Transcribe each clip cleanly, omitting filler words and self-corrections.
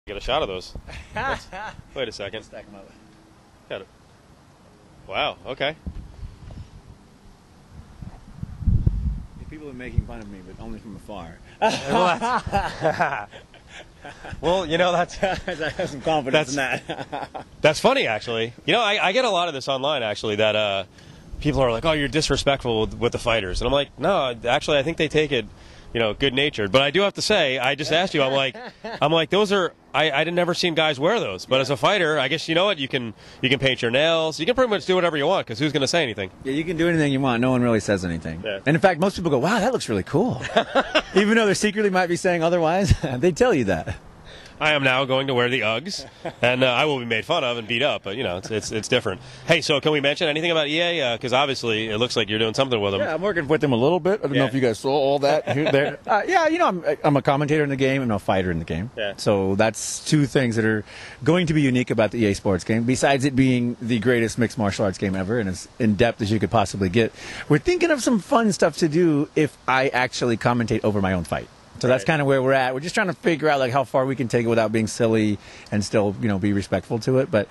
Get a shot of those. Wait a second. Stack them up. Got it. Wow. Okay. People are making fun of me, but only from afar. Well, you know that's I have some confidence in that. that's funny actually. You know, I get a lot of this online actually that people are like, "Oh, you're disrespectful with the fighters," and I'm like, "No, actually, I think they take it, good natured." But I do have to say, I just asked you. I'm like, those are. I'd never seen guys wear those, but as a fighter, I guess you know what you can paint your nails. You can pretty much do whatever you want because who's going to say anything? Yeah, you can do anything you want. No one really says anything. Yeah. And in fact, most people go, "Wow, that looks really cool," even though they secretly might be saying otherwise. They tell you that. I am now going to wear the Uggs, and I will be made fun of and beat up, but it's different. Hey, so can we mention anything about EA? Because obviously it looks like you're doing something with them. Yeah, I'm working with them a little bit. I don't know if you guys saw all that here, there. I'm a commentator in the game and a fighter in the game. Yeah. So that's two things that are going to be unique about the EA Sports game. Besides it being the greatest mixed martial arts game ever and as in depth as you could possibly get, we're thinking of some fun stuff to do if I actually commentate over my own fight. So that's kind of where we're at. We're just trying to figure out how far we can take it without being silly and still, be respectful to it. But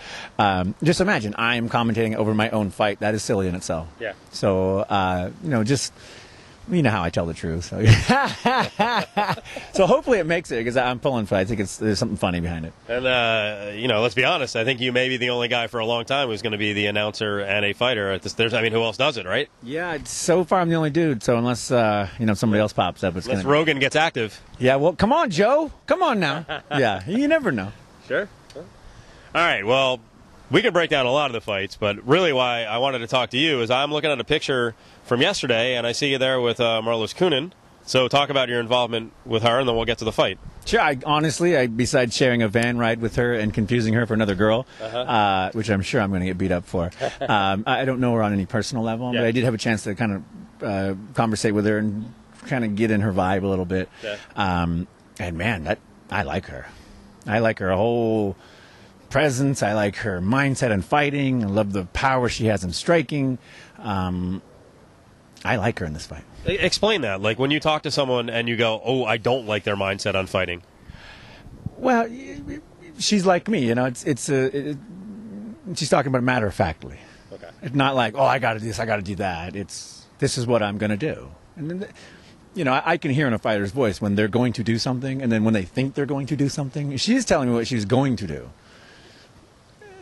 just imagine I'm commentating over my own fight. That is silly in itself. Yeah. So, just how I tell the truth. So, so hopefully it makes it because I'm pulling for it. I think there's something funny behind it. And, let's be honest. I think you may be the only guy for a long time who's going to be the announcer and a fighter at this. Who else does it, right? Yeah, so far I'm the only dude. So unless, somebody else pops up, unless Rogan gets active. Yeah, well, come on, Joe. Come on now. Yeah, you never know. Sure. All right, well, we can break down a lot of the fights, but really why I wanted to talk to you is I'm looking at a picture from yesterday, and I see you there with Cyborg-Coenen. So talk about your involvement with her, and then we'll get to the fight. Sure. Honestly, besides sharing a van ride with her and confusing her for another girl, which I'm sure I'm going to get beat up for, I don't know her on any personal level, but I did have a chance to kind of conversate with her and kind of get in her vibe a little bit. Yeah. And man, I like her. I like her whole presence. I like her mindset in fighting. I love the power she has in striking. I like her in this fight. Explain that. Like when you talk to someone and you go, "Oh, I don't like their mindset on fighting." Well, she's like me. She's talking about it matter of factly. Okay. It's not like, "Oh, I got to do this, I got to do that." This is what I'm going to do. And then, I can hear in a fighter's voice when they're going to do something, and then when they think they're going to do something. She's telling me what she's going to do.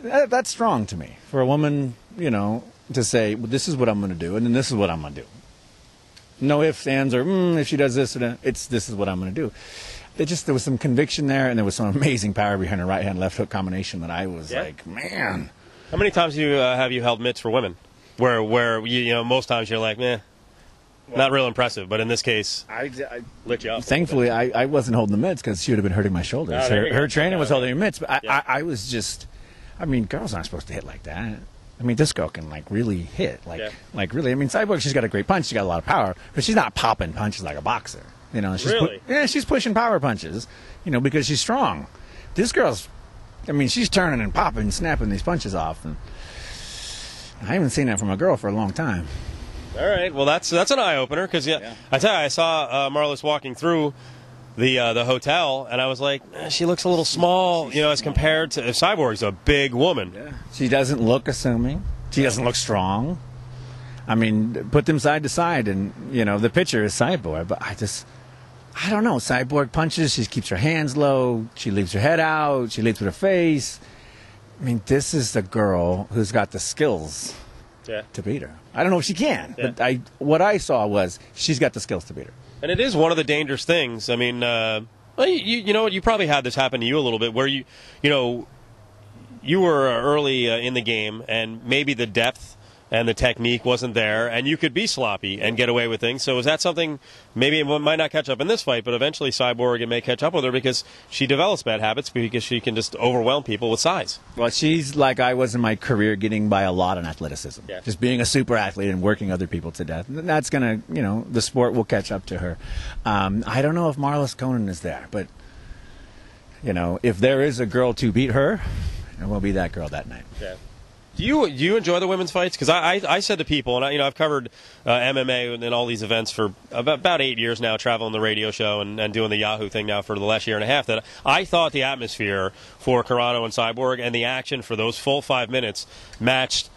That's strong to me for a woman, to say, well, this is what I'm going to do, and then this is what I'm going to do. No ifs, ands, or if she does this, or that, this is what I'm going to do. There was some conviction there, and there was some amazing power behind her right hand, left hook combination that I was like, man. How many times have you held mitts for women? Where most times you're like, meh, not real impressive, but in this case, I lit you up. Thankfully, I wasn't holding the mitts because she would have been hurting my shoulders. Her trainer was holding her mitts, but I was just. Girls aren't supposed to hit like that. This girl can really hit, really. Cyborg, she's got a great punch, she's got a lot of power, but she's not popping punches like a boxer. She's pushing power punches, because she's strong. This girl's, she's turning and popping, and snapping these punches off, and I haven't seen that from a girl for a long time. All right, well that's an eye opener because I tell you, I saw Marlis walking through the hotel, and I was like, she looks a little small, as compared to Cyborg's a big woman. Yeah. She doesn't look assuming. She doesn't look strong. Put them side to side, and the picture is Cyborg, but I don't know. Cyborg punches. She keeps her hands low. She leaves her head out. She leads with her face. This is the girl who's got the skills to beat her. I don't know if she can, but what I saw was she's got the skills to beat her. And it is one of the dangerous things. You know what? You probably had this happen to you a little bit, where you were early in the game, and maybe the depth and the technique wasn't there, and you could be sloppy and get away with things. So is that something, maybe it might not catch up in this fight, but eventually Cyborg, it may catch up with her because she develops bad habits because she can just overwhelm people with size. Well, she's like I was in my career, getting by a lot in athleticism. Yeah. Just being a super athlete and working other people to death. That's going to, the sport will catch up to her. I don't know if Cyborg-Coenen is there, but, if there is a girl to beat her, it will be that girl that night. Yeah. Do you enjoy the women's fights? Because I said to people, and I've covered MMA and all these events for about 8 years now, traveling the radio show and doing the Yahoo thing now for the last year and a half, that I thought the atmosphere for Carano and Cyborg and the action for those full 5 minutes matched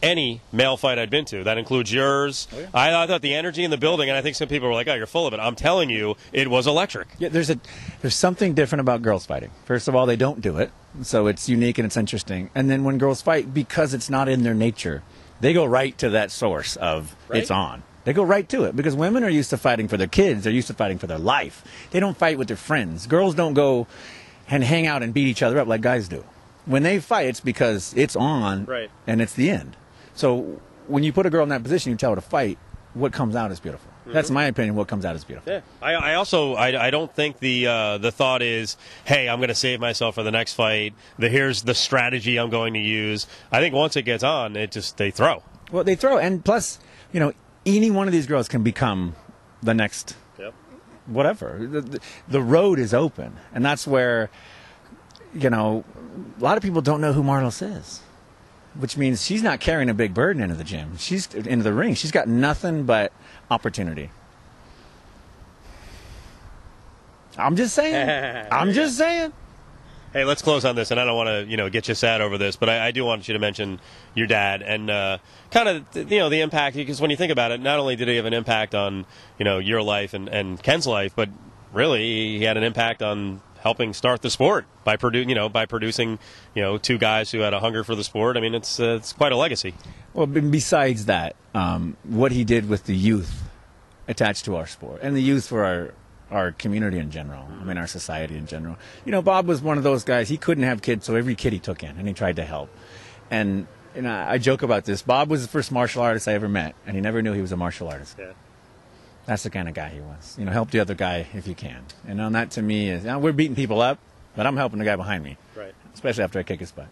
any male fight I'd been to. That includes yours. Oh, yeah. I thought the energy in the building, and I think some people were like, oh, you're full of it. I'm telling you, it was electric. Yeah, there's something different about girls fighting. First of all, they don't do it, so it's unique and it's interesting. And then when girls fight, because it's not in their nature, they go right to that source of it's on. They go right to it, because women are used to fighting for their kids. They're used to fighting for their life. They don't fight with their friends. Girls don't go and hang out and beat each other up like guys do. When they fight, it's because it's on, and it's the end. So when you put a girl in that position, you tell her to fight, what comes out is beautiful. Mm-hmm. That's my opinion. What comes out is beautiful. Yeah. I also don't think the thought is, hey, I'm going to save myself for the next fight. Here's the strategy I'm going to use. I think once it gets on, they throw. Well, they throw, and plus, any one of these girls can become the next whatever. The road is open, and that's where, a lot of people don't know who Marlis is. Which means she's not carrying a big burden into the gym. She's into the ring. She's got nothing but opportunity. I'm just saying. I'm just saying. Hey, let's close on this, and I don't want to, get you sad over this, but I do want you to mention your dad and kind of, the impact, because when you think about it, not only did he have an impact on, your life and Ken's life, but really he had an impact on helping start the sport by producing, two guys who had a hunger for the sport. I mean, it's quite a legacy. Well, besides that, what he did with the youth attached to our sport and the youth for our community in general. I mean, our society in general. Bob was one of those guys. He couldn't have kids, so every kid he took in, and he tried to help. And I joke about this. Bob was the first martial artist I ever met, and he never knew he was a martial artist. Yeah. That's the kind of guy he was. Help the other guy if you can. And that to me is, we're beating people up, but I'm helping the guy behind me. Right. Especially after I kick his butt.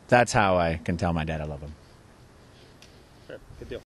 That's how I can tell my dad I love him. Sure. Good deal.